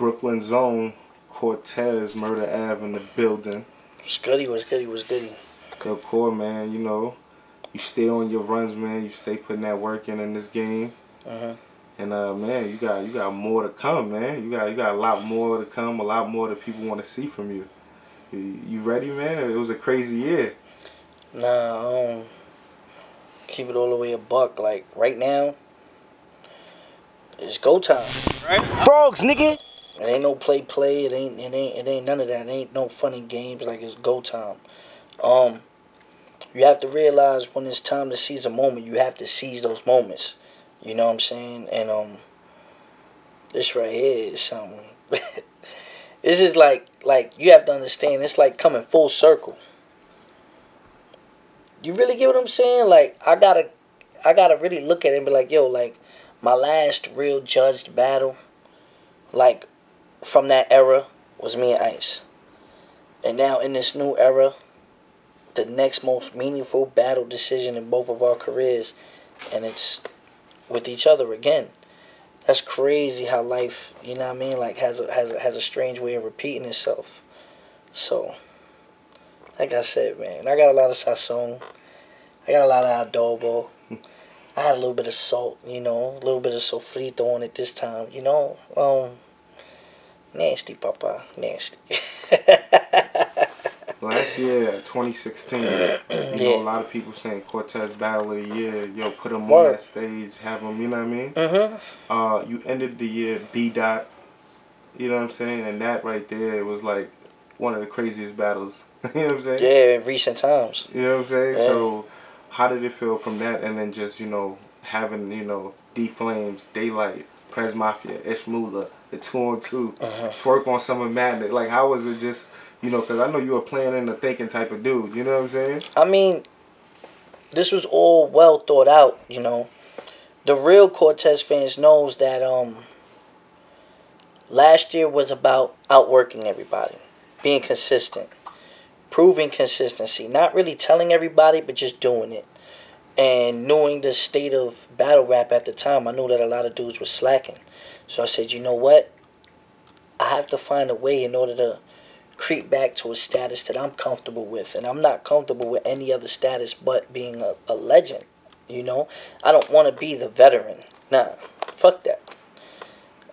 Brooklyn Zone, Cortez, Murder Ave in the building. What's goody, what's goody, what's goody? Yo, Core, man, you know, you stay on your runs, man. You stay putting that work in this game. And man, you got more to come, man. You got a lot more to come, a lot more that people want to see from you. You ready, man? It was a crazy year. Nah, keep it all the way a buck. Like right now, it's go time. Right? Dogs, nigga. It ain't no play. It ain't none of that. It ain't no funny games. Like it's go time. You have to realize when it's time to seize a moment, you have to seize those moments. You know what I'm saying? And this right here is something. This is like you have to understand. It's like coming full circle. You really get what I'm saying? Like I gotta really look at it and be like, yo, like my last real judged battle, like from that era, was me and Ice. And now in this new era, the next most meaningful battle decision in both of our careers, and it's with each other again. That's crazy how life, you know what I mean, like has a strange way of repeating itself. So, like I said, man, I got a lot of sazon. I got a lot of adobo. I had a little bit of salt, you know, a little bit of sofrito on it this time, you know. Nasty, papa, nasty. Last year, 2016, you know, a lot of people saying Cortez Battle of the Year. Yo, put him on that stage, have him, you know what I mean? You ended the year B-Dot, you know what I'm saying? And that right there was like one of the craziest battles, you know what I'm saying? Yeah, in recent times. You know what I'm saying? Yeah. So, how did it feel from that? And then just, you know, having, you know, D-Flames, Daylight, Prez Mafia, Ishmula, the 2-on-2, twerk on Summer Madness. Like, how was it just... You know, because I know you were playing in the thinking type of dude. You know what I'm saying? I mean, this was all well thought out, you know. The real Cortez fans knows that last year was about outworking everybody. Being consistent. Proving consistency. Not really telling everybody, but just doing it. And knowing the state of battle rap at the time, I knew that a lot of dudes were slacking. So I said, you know what? I have to find a way in order to creep back to a status that I'm comfortable with. And I'm not comfortable with any other status but being a legend, you know? I don't want to be the veteran. Nah, fuck that.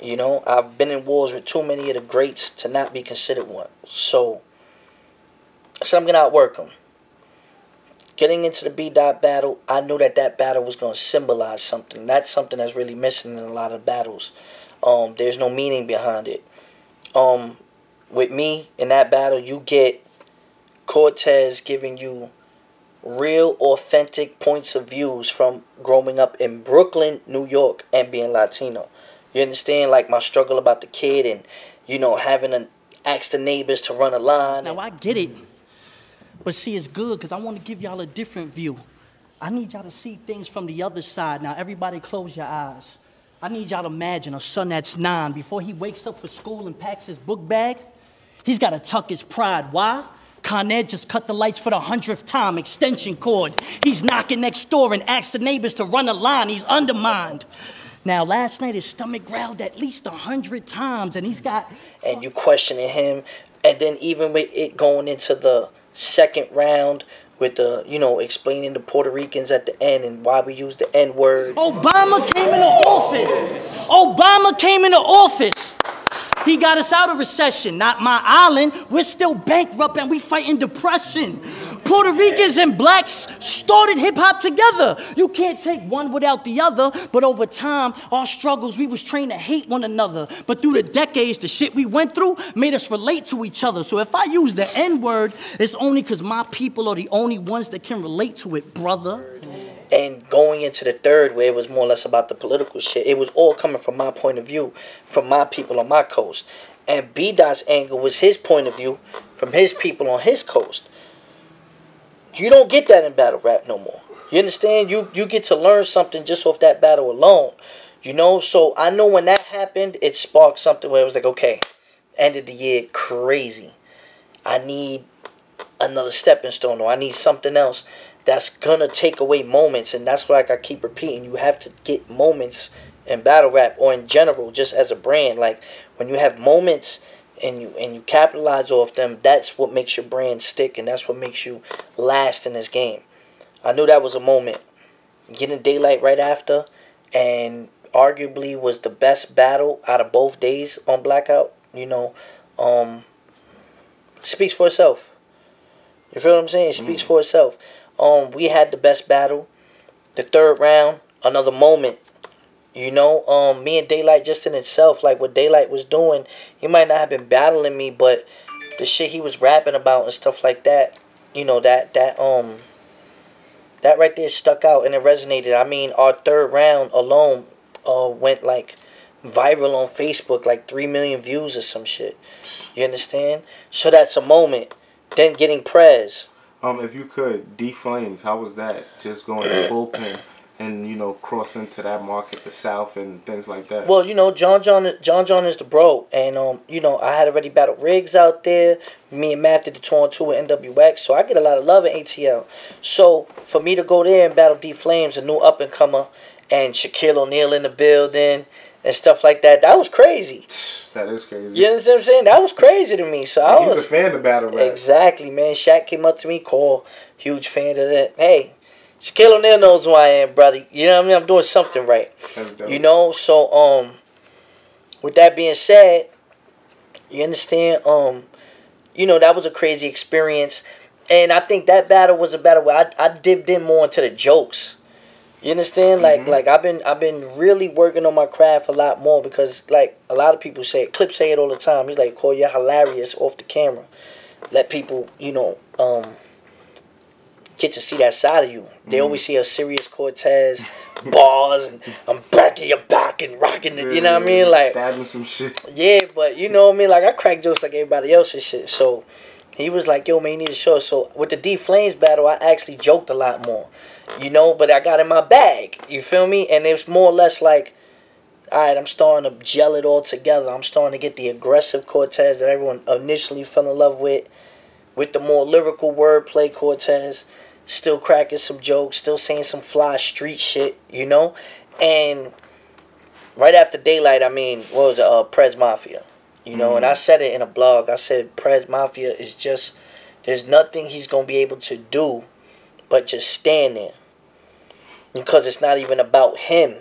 You know, I've been in wars with too many of the greats to not be considered one. So I said I'm going to outwork them. Getting into the B-Dot battle, I knew that that battle was going to symbolize something. That's something that's really missing in a lot of battles. There's no meaning behind it. With me, in that battle, you get Cortez giving you real, authentic points of views from growing up in Brooklyn, New York, and being Latino. You understand, like, my struggle about the kid and, you know, having to ask the neighbors to run a line. Now, I get it. But see, it's good because I want to give y'all a different view. I need y'all to see things from the other side. Now, everybody close your eyes. I need y'all to imagine a son that's 9. Before he wakes up for school and packs his book bag, he's got to tuck his pride. Why? Con Ed just cut the lights for the 100th time, extension cord. He's knocking next door and asks the neighbors to run a line. He's undermined. Now, last night his stomach growled at least 100 times, and he's got... And you questioning him, and then even with it going into the second round with the, you know, explaining the Puerto Ricans at the end and why we use the N-word. Obama came into office. Obama came into office. He got us out of recession, not my island. We're still bankrupt and we fighting depression. Puerto Ricans and blacks started hip-hop together. You can't take one without the other, but over time, our struggles, we was trained to hate one another. But through the decades, the shit we went through made us relate to each other. So if I use the N-word, it's only because my people are the only ones that can relate to it, brother. And going into the third, where it was more or less about the political shit, it was all coming from my point of view, from my people on my coast. And B-Dot's angle was his point of view from his people on his coast. You don't get that in battle rap no more. You understand? You get to learn something just off that battle alone. You know? So I know when that happened, it sparked something where it was like, okay, end of the year, crazy. I need another stepping stone, or I need something else that's gonna take away moments. And that's what I keep repeating. You have to get moments in battle rap or in general, just as a brand. Like, When you have moments and you capitalize off them, that's what makes your brand stick, and that's what makes you last in this game. I knew that was a moment. Getting Daylight right after, and arguably was the best battle out of both days on Blackout. You know, speaks for itself. You feel what I'm saying? It speaks for itself. We had the best battle. The third round, another moment. You know, me and Daylight just in itself, like what Daylight was doing, he might not have been battling me, but the shit he was rapping about and stuff like that, you know, that right there stuck out and it resonated. I mean, our third round alone went like viral on Facebook, like 3 million views or some shit. You understand? So that's a moment. Then getting Prez. If you could, D Flames, how was that? Just going to bullpen and, you know, cross into that market, the South and things like that. Well, you know, John is the bro, and you know, I had already battled Riggs out there. Me and Matt did the 2-on-2 with NWX, so I get a lot of love in ATL. So for me to go there and battle D Flames, a new up and comer, and Shaquille O'Neal in the building and stuff like that, that was crazy. That is crazy. You understand what I'm saying? That was crazy to me. So I was a fan of battle rap. Exactly, man. Shaq came up to me, called, huge fan of that. Hey, Shaquille O'Neal knows who I am, brother. You know what I mean? I'm doing something right. That's dope. You know, so with that being said, you understand, you know, that was a crazy experience. And I think that battle was a battle where I dipped in more into the jokes. You understand? Like I've been really working on my craft a lot more, because like a lot of people say, Clip say it all the time. He's like, Cole, you're hilarious off the camera. Let people, you know, get to see that side of you. They always see a serious Cortez, bars, and I'm backing your back and rocking it. You know what I mean? Like stabbing some shit. Yeah, but you know what I mean? Like I crack jokes like everybody else and shit. So he was like, yo, man, you need to show. So with the D Flames battle, I actually joked a lot more. You know, but I got in my bag. You feel me? And it was more or less like, all right, I'm starting to gel it all together. I'm starting to get the aggressive Cortez that everyone initially fell in love with the more lyrical wordplay Cortez, still cracking some jokes, still saying some fly street shit, you know? And right after Daylight, I mean, what was it, Prez Mafia, you know? And I said it in a blog. I said Prez Mafia is just, there's nothing he's going to be able to do but just stand there, because it's not even about him,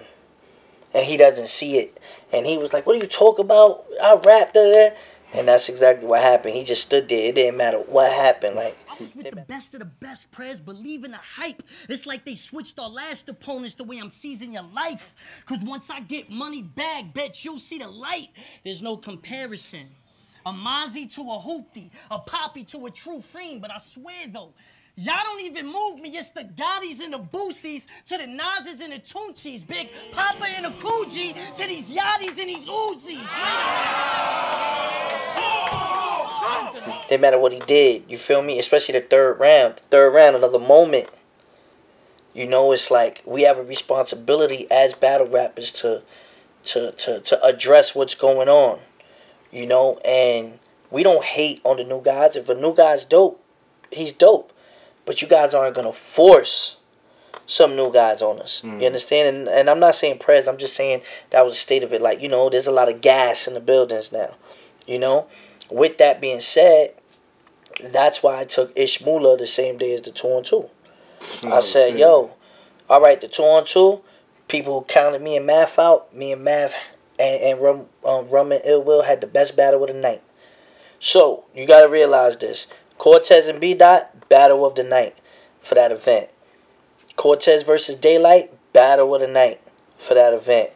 and he doesn't see it. And he was like, what do you talk about? I rapped it. And that's exactly what happened. He just stood there. It didn't matter what happened. Like, I was with the best of the best, Prez. Believe in the hype. It's like they switched our last opponents the way I'm seizing your life. Because once I get money back, bet you'll see the light. There's no comparison. A Mozzie to a Hoopty. A Poppy to a true fiend. But I swear, though, y'all don't even move me. It's the Gottis and the Boosies to the Nazes and the Tunchis. Big Papa and the Coogee to these Yachties and these Uzis. Didn't matter what he did, you feel me? Especially the third round. The third round, another moment. You know, it's like we have a responsibility as battle rappers to address what's going on. You know, and we don't hate on the new guys. If a new guy's dope, he's dope. But you guys aren't going to force some new guys on us. You understand? And I'm not saying Prez. I'm just saying that was the state of it. Like, you know, there's a lot of gas in the buildings now. You know? With that being said, that's why I took Ishmula the same day as the 2-on-2. I said, yo, all right, the 2-on-2, people counted me and Math out. Me and Math and Rum and Ill Will had the best battle of the night. So, you got to realize this. Cortez and B-Dot, battle of the night for that event. Cortez versus Daylight, battle of the night for that event.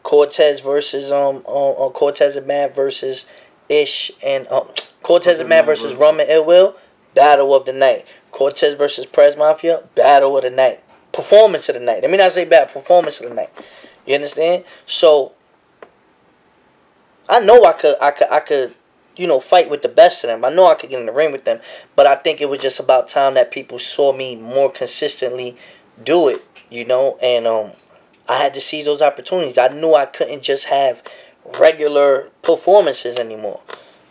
Cortez versus Cortez and Matt versus Ish and Cortez and Matt versus Rum and Ill Will, battle of the night. Cortez versus Prez Mafia, battle of the night. Performance of the night. Let me not say bad, performance of the night. You understand? So I know I could, you know, fight with the best of them. I know I could get in the ring with them, but I think it was just about time that people saw me more consistently do it, you know, and I had to seize those opportunities. I knew I couldn't just have regular performances anymore.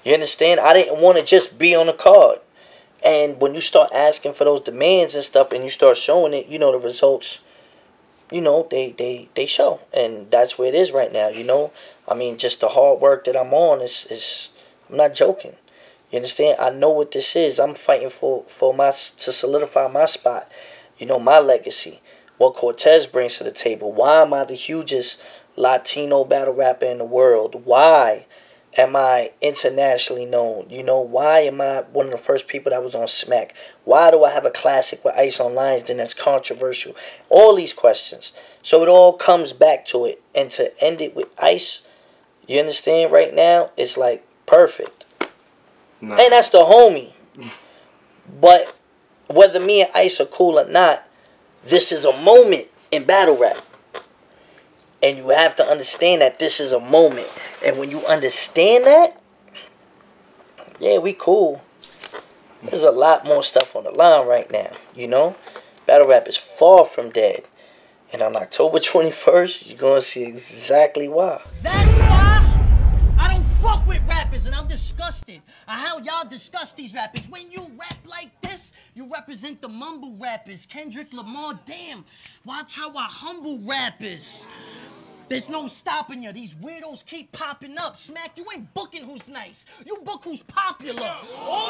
You understand? I didn't want to just be on the card. And when you start asking for those demands and stuff and you start showing it, you know, the results you know, they show. And that's where it is right now, you know. I mean, just the hard work that I'm on is I'm not joking. You understand? I know what this is. I'm fighting to solidify my spot, you know, my legacy. What Cortez brings to the table. Why am I the hugest Latino battle rapper in the world? Why am I internationally known? You know, why am I one of the first people that was on Smack? Why do I have a classic with Ice on Lions then that's controversial? All these questions. So it all comes back to it. And to end it with Ice, you understand, right now, it's like perfect. Nah. And that's the homie. But whether me and Ice are cool or not, this is a moment in battle rap. And you have to understand that this is a moment. And when you understand that, yeah, we cool. There's a lot more stuff on the line right now, you know? Battle rap is far from dead. And on October 21st, you're going to see exactly why. That's why I don't fuck with rappers, and I'm disgusted at how y'all discuss these rappers. When you rap like this, you represent the mumble rappers. Kendrick Lamar, damn, watch how I humble rappers. There's no stopping you. These weirdos keep popping up. Smack, you ain't booking who's nice. You book who's popular. All